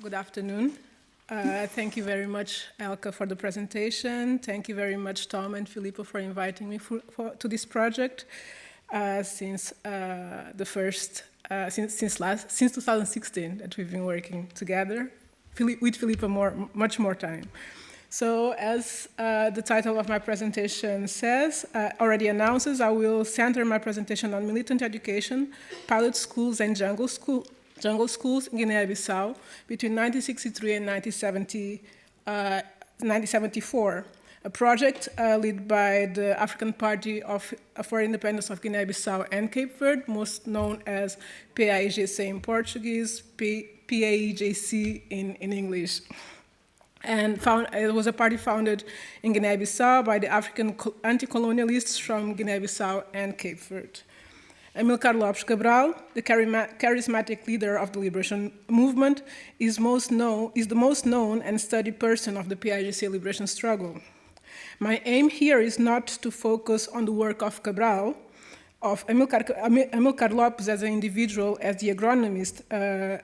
Good afternoon. Thank you very much, Elka, for the presentation. Thank you very much, Tom and Filippo, for inviting me to this project. Since 2016 that we've been working together, with Filippo much more time. So as the title of my presentation says, already announces, I will center my presentation on militant education, pilot schools and jungle schools in Guinea-Bissau between 1963 and 1974, a project led by the African Party for Independence of Guinea-Bissau and Cape Verde, most known as PAIGC in Portuguese, PAIGC in English. And it was a party founded in Guinea-Bissau by the African anti-colonialists from Guinea-Bissau and Cape Verde. Amilcar Lopes Cabral, the charismatic leader of the liberation movement, is the most known and studied person of the PAIGC liberation struggle. My aim here is not to focus on the work of Cabral, of Amilcar Lopes as an individual, as the agronomist, and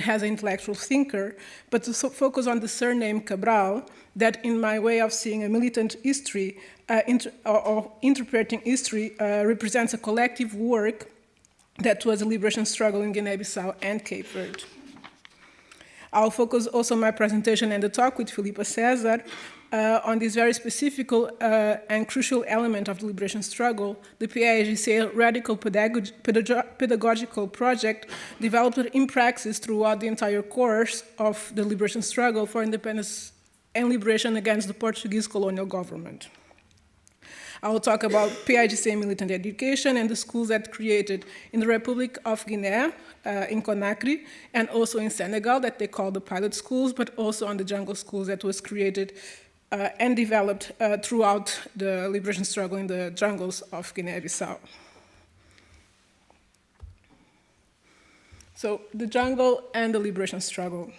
as an intellectual thinker, but to focus on the surname Cabral, that in my way of seeing a militant history, or interpreting history, represents a collective work that was a liberation struggle in Guinea-Bissau and Cape Verde. I'll focus also my presentation and the talk with Filippo Cesar on this very specific and crucial element of the liberation struggle, the PAIGC radical pedagogical project developed in practice throughout the entire course of the liberation struggle for independence and liberation against the Portuguese colonial government. I will talk about PAIGC militant education and the schools that created in the Republic of Guinea, in Conakry, and also in Senegal that they call the pilot schools, but also on the jungle schools that was created and developed throughout the liberation struggle in the jungles of Guinea-Bissau. So the jungle and the liberation struggle.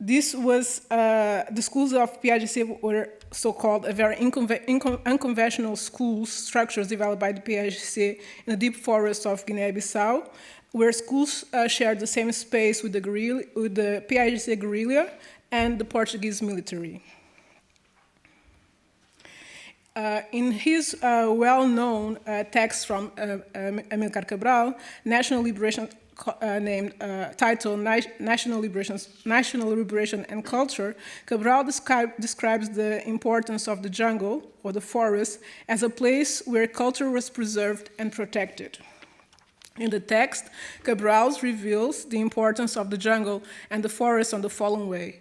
This was, the schools of PAIGC were so-called a very unconventional school structures developed by the PAIGC in the deep forests of Guinea-Bissau, where schools shared the same space with the PAIGC guerrilla and the Portuguese military. In his well-known text from Amilcar Cabral, National Liberation, titled National Liberation and Culture, Cabral describes the importance of the jungle, or the forest, as a place where culture was preserved and protected. In the text, Cabral reveals the importance of the jungle and the forest on the following way,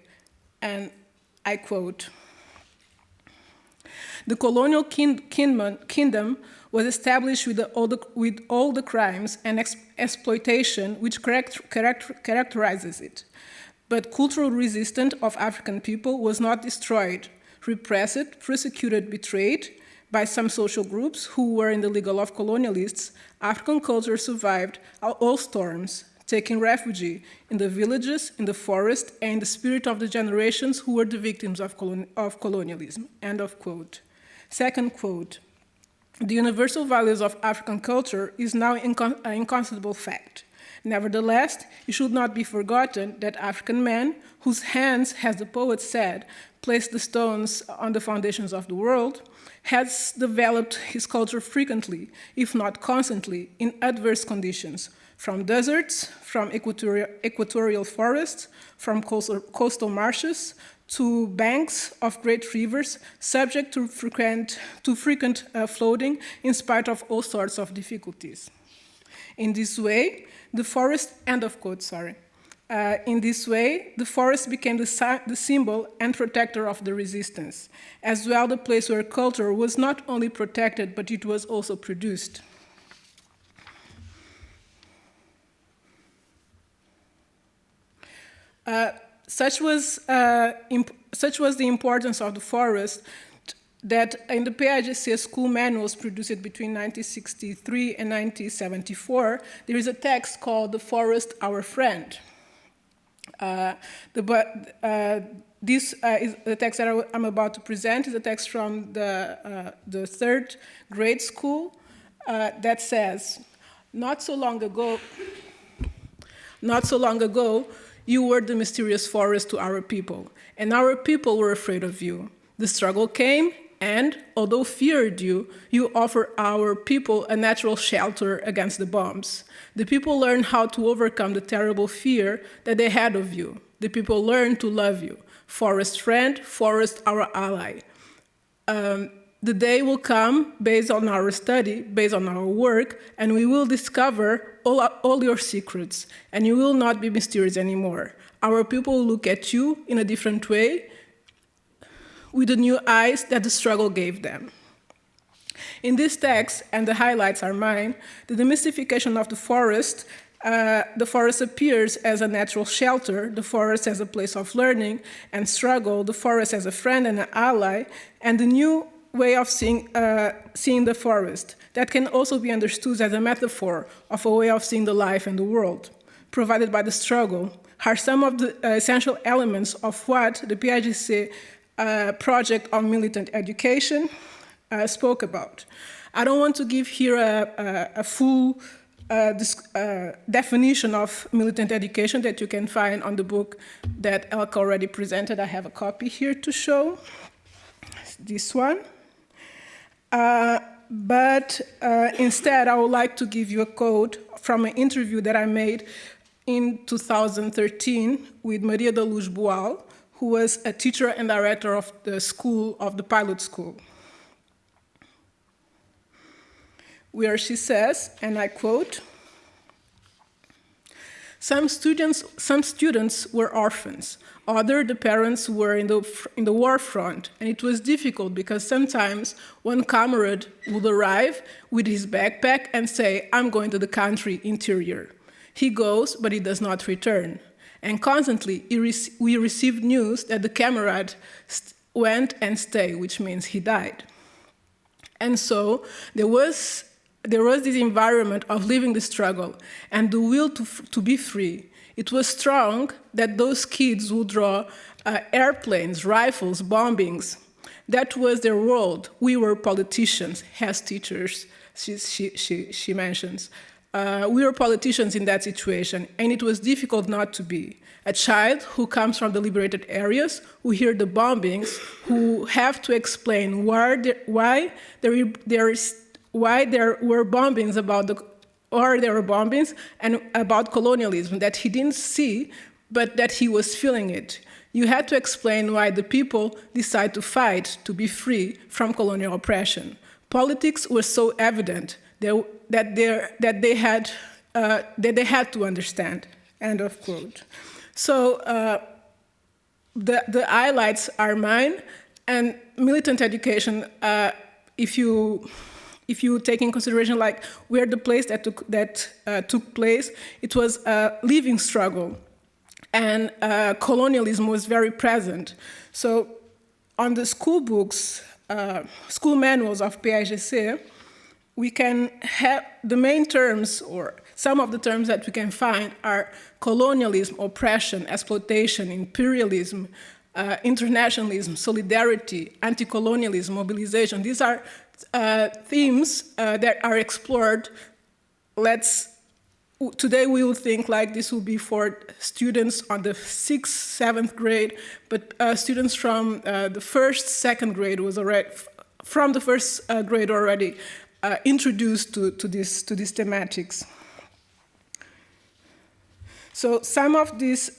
and I quote, "The colonial kingdom was established with all the crimes and exploitation which characterizes it. But cultural resistance of African people was not destroyed, repressed, persecuted, betrayed by some social groups who were in the legal of colonialists. African culture survived all storms, taking refuge in the villages, in the forest, and in the spirit of the generations who were the victims of colonialism." End of quote. Second quote, "The universal values of African culture is now an incontestable fact. Nevertheless, it should not be forgotten that African man, whose hands, as the poet said, placed the stones on the foundations of the world, has developed his culture frequently, if not constantly, in adverse conditions, from deserts, from equatorial forests, from coastal marshes, to banks of great rivers, subject to frequent flooding in spite of all sorts of difficulties. In this way, the forest," end of quote, sorry. In this way, the forest became the symbol and protector of the resistance, as well the place where culture was not only protected, but it was also produced. Such was the importance of the forest that in the PAIGC school manuals produced between 1963 and 1974, there is a text called "The Forest, Our Friend." This is the text that I'm about to present is a text from the third grade school that says, not so long ago, Not so long ago, you were the mysterious forest to our people, and our people were afraid of you. The struggle came, and, although feared you, you offer our people a natural shelter against the bombs. The people learned how to overcome the terrible fear that they had of you. The people learned to love you. Forest friend, forest our ally. The day will come based on our study, based on our work, and we will discover all your secrets, and you will not be mysterious anymore. Our people will look at you in a different way, with the new eyes that the struggle gave them. In this text, and the highlights are mine, the demystification of the forest appears as a natural shelter, the forest as a place of learning and struggle, the forest as a friend and an ally, and the new way of seeing the forest that can also be understood as a metaphor of a way of seeing the life and the world, provided by the struggle, are some of the essential elements of what the PIGC project on militant education spoke about. I don't want to give here a full definition of militant education that you can find on the book that Elke already presented. I have a copy here to show, this one. But instead, I would like to give you a quote from an interview that I made in 2013 with Maria da Luz Boal, who was a teacher and director of the school, of the pilot school, where she says, and I quote, some students were orphans. Other, the parents were in the war front, and it was difficult because sometimes one comrade would arrive with his backpack and say, I'm going to the country interior. He goes, but he does not return. And constantly, we received news that the comrade went and stayed, which means he died. And so there was this environment of living the struggle and the will to be free. It was strong that those kids would draw airplanes, rifles, bombings. That was their world. We were politicians, as teachers, she mentions. We were politicians in that situation, and it was difficult not to be. A child who comes from the liberated areas, who hear the bombings, who have to explain why there were bombings and about colonialism that he didn't see, but that he was feeling it. You had to explain why the people decide to fight to be free from colonial oppression. Politics was so evident that they had to understand. End of quote. So the highlights are mine, and militant education. If you take in consideration like where the place that took place, it was a living struggle, and colonialism was very present. So on the school books, school manuals of PIGC, we can have the main terms, or some of the terms that we can find are colonialism, oppression, exploitation, imperialism, internationalism, solidarity, anti-colonialism, mobilization. These are themes that are explored. Today we will think like this will be for students on the 6th, 7th grade, but students from the 1st, 2nd grade was already, from the 1st grade already introduced to these thematics. So some of these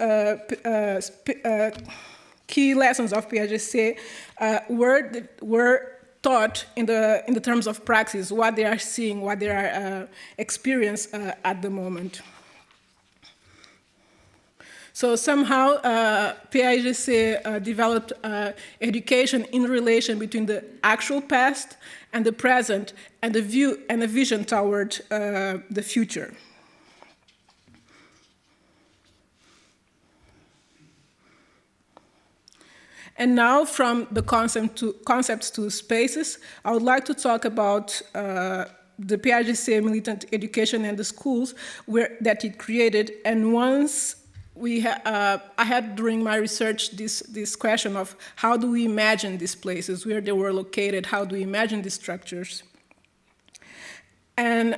key lessons of PIGC were taught in the terms of praxis, what they are seeing, what they are experiencing at the moment. So somehow PIGC developed education in relation between the actual past and the present, and a vision toward the future. And now, from the concepts to spaces, I would like to talk about the PIGC militant education and the schools that it created. And once I had during my research this question of how do we imagine these places, where they were located, how do we imagine these structures? And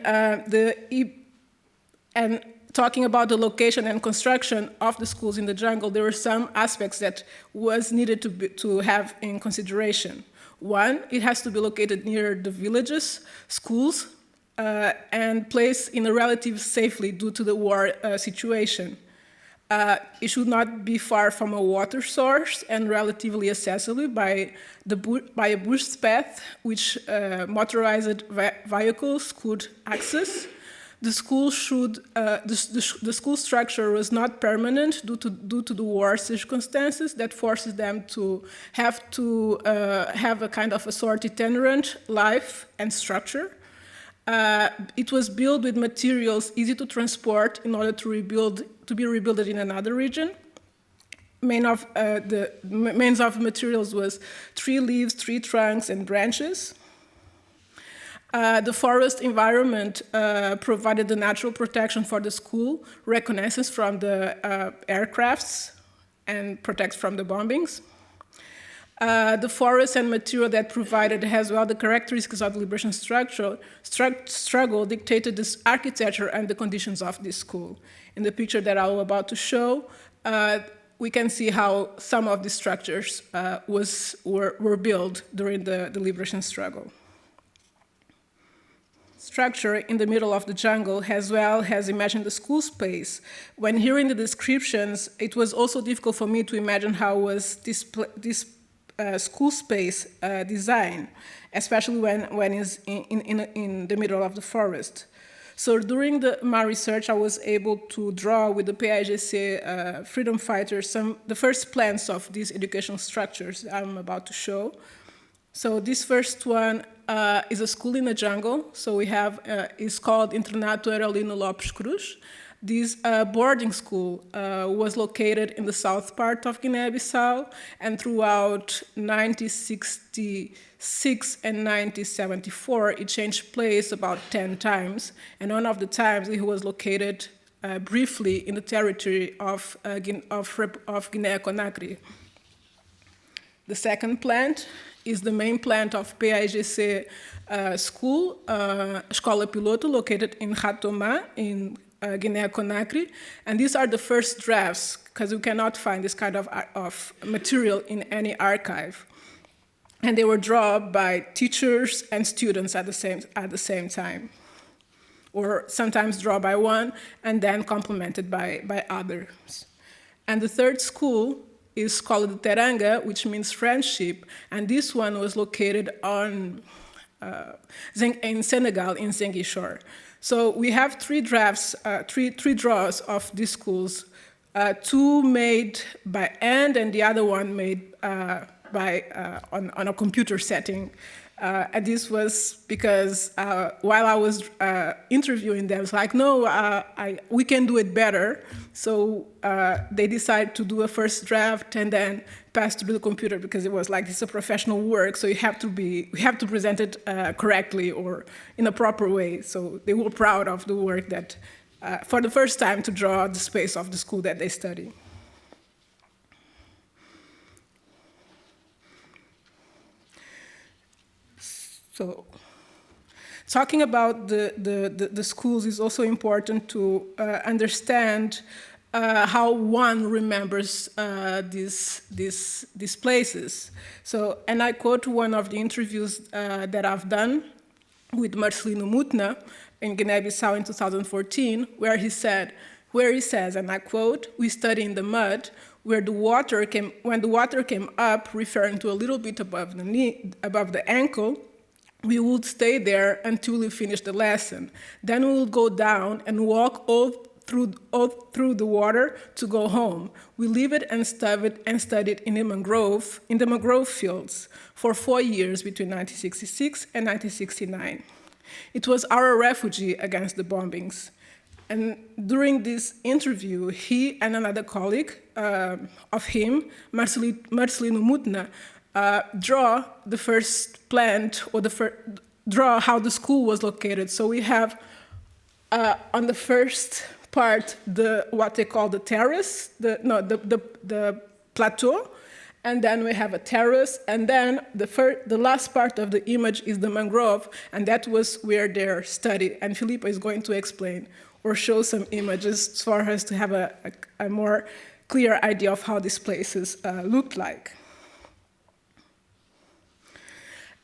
talking about the location and construction of the schools in the jungle, there were some aspects that was needed to have in consideration. One, it has to be located near the villages, schools, and placed in a relative safely due to the war situation. It should not be far from a water source and relatively accessible by a bush path which motorized vehicles could access. The school structure was not permanent due to the war circumstances that forces them to have a kind of a sort itinerant life and structure. It was built with materials easy to transport in order to be rebuilt in another region. Main of materials was tree leaves, tree trunks, and branches. The forest environment provided the natural protection for the school, reconnaissance from the aircrafts, and protects from the bombings. The forest and material that provided as well the characteristics of the liberation struggle dictated this architecture and the conditions of this school. In the picture that I'm about to show, we can see how some of these structures were built during the liberation struggle. Structure in the middle of the jungle, as well as imagine the school space. When hearing the descriptions, it was also difficult for me to imagine how was this school space designed, especially when it's in the middle of the forest. So during my research, I was able to draw with the PAIGC freedom fighters the first plans of these educational structures I'm about to show. So this first one is a school in the jungle. So we have, it's called Internato Aurelino Lopes Cruz. This boarding school was located in the south part of Guinea-Bissau, and throughout 1966 and 1974, it changed place about 10 times, and one of the times it was located briefly in the territory of Guinea-Conakry. The second plant is the main plant of PAIGC school, Escola Piloto, located in Ratoma, in Guinea-Conakry. And these are the first drafts, because you cannot find this kind of material in any archive. And they were drawn by teachers and students at the same time, or sometimes drawn by one and then complemented by others. And the third school is called Teranga, which means friendship, and this one was located in Senegal, in Ziguinchor. So we have three drafts, three draws of these schools, two made by hand and the other one made on a computer setting. And this was because while I was interviewing them, I was like, no, we can do it better. So they decided to do a first draft and then pass through the computer, because it was like, it's a professional work, so we have to present it correctly or in a proper way. So they were proud of the work that, for the first time, to draw the space of the school that they study. So, talking about the schools is also important to understand how one remembers these places. So, and I quote one of the interviews that I've done with Marcelino Mutna in Guinea-Bissau in 2014, where he says, and I quote, "We study in the mud, when the water came up, referring to a little bit above the knee, above the ankle, we would stay there until we finished the lesson. Then we would go down and walk all through the water to go home. We lived and studied in the mangrove fields for 4 years between 1966 and 1969. It was our refuge against the bombings." And during this interview, he and another colleague of him, Marcelino Mutna, draw the first plant, or draw how the school was located. So we have on the first part what they call the terrace, the plateau, and then we have a terrace, and then the last part of the image is the mangrove, and that was where they're studied. And Filipe is going to explain or show some images for us to have a more clear idea of how these places looked like.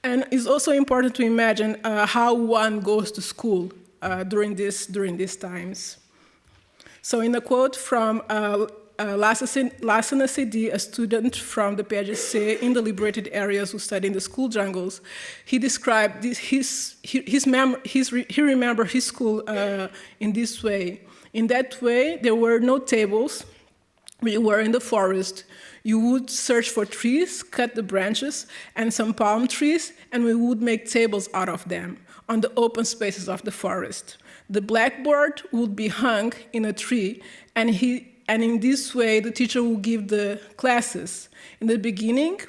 And it's also important to imagine how one goes to school during these times. So in a quote from Lassana Sidi, a student from the PAGC in the liberated areas who studied in the school jungles, he described he remembered his school in this way. In that way, there were no tables. We were in the forest. You would search for trees, cut the branches, and some palm trees, and we would make tables out of them on the open spaces of the forest. The blackboard would be hung in a tree, and in this way, the teacher would give the classes. In the beginning,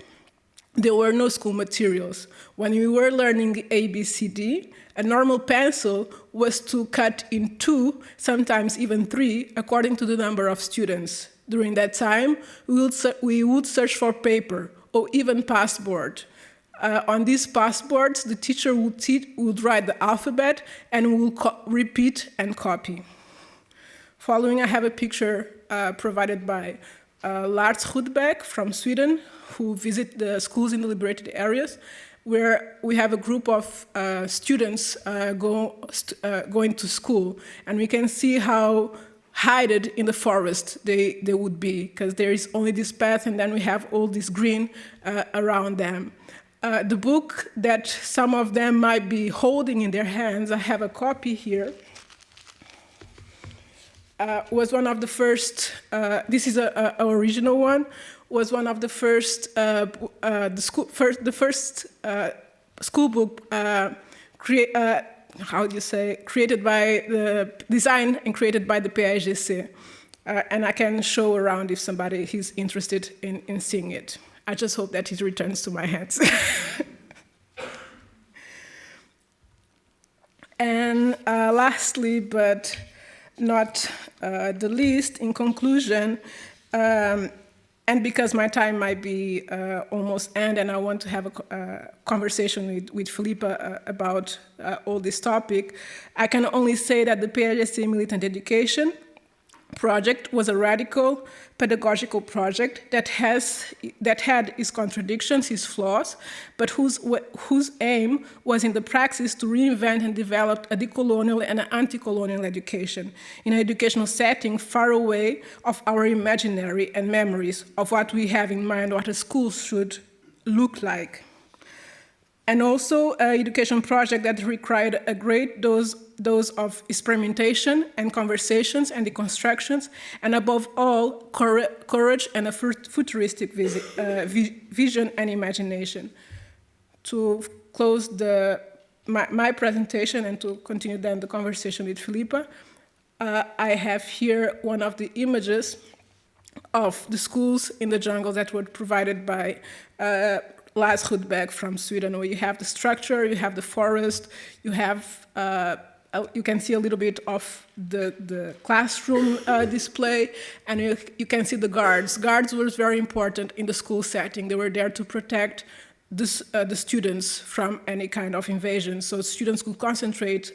there were no school materials. When we were learning ABCD, a normal pencil was to cut in 2, sometimes even 3, according to the number of students. During that time, we would search for paper or even passport. On these passports, the teacher would write the alphabet and would repeat and copy. Following, I have a picture provided by Lars Rudbeck from Sweden, who visit the schools in the liberated areas, where we have a group of students going to school, and we can see how hidden in the forest they would be, because there is only this path, and then we have all this green around them. The book that some of them might be holding in their hands, I have a copy here, was one of the first, this is an original one, was one of the first, the first school book created by designed and created by the PAGC. And I can show around if somebody is interested in seeing it. I just hope that it returns to my hands. And lastly, but not the least, in conclusion, and because my time might be almost end, and I want to have a conversation with Filipa about all this topic, I can only say that the PAGC Militant Education project was a radical pedagogical project that had its contradictions, its flaws, but whose aim was in the practice to reinvent and develop a decolonial and an anti-colonial education in an educational setting far away of our imaginary and memories of what we have in mind, what a school should look like. And also an education project that required a great dose of experimentation and conversations and deconstructions, and above all, courage and a futuristic vision and imagination. To close my presentation and to continue then the conversation with Filipa, I have here one of the images of the schools in the jungle that were provided by Lars Rudbeck from Sweden, where you have the structure, you have the forest, you have, you can see a little bit of the classroom display, and you can see the guards. Guards were very important in the school setting. They were there to protect the students from any kind of invasion, so students could concentrate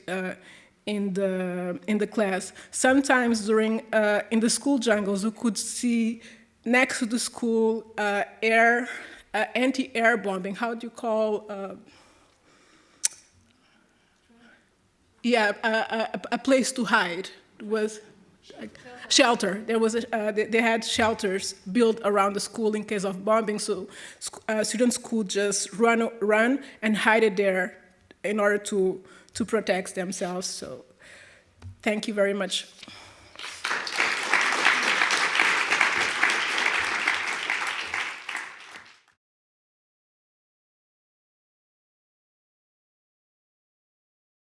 in the class. Sometimes during, in the school jungles, you could see next to the school anti-air bombing. How do you call? A place to hide. It was shelter. There was they had shelters built around the school in case of bombing, so students could just run and hide it there in order to protect themselves. So, thank you very much.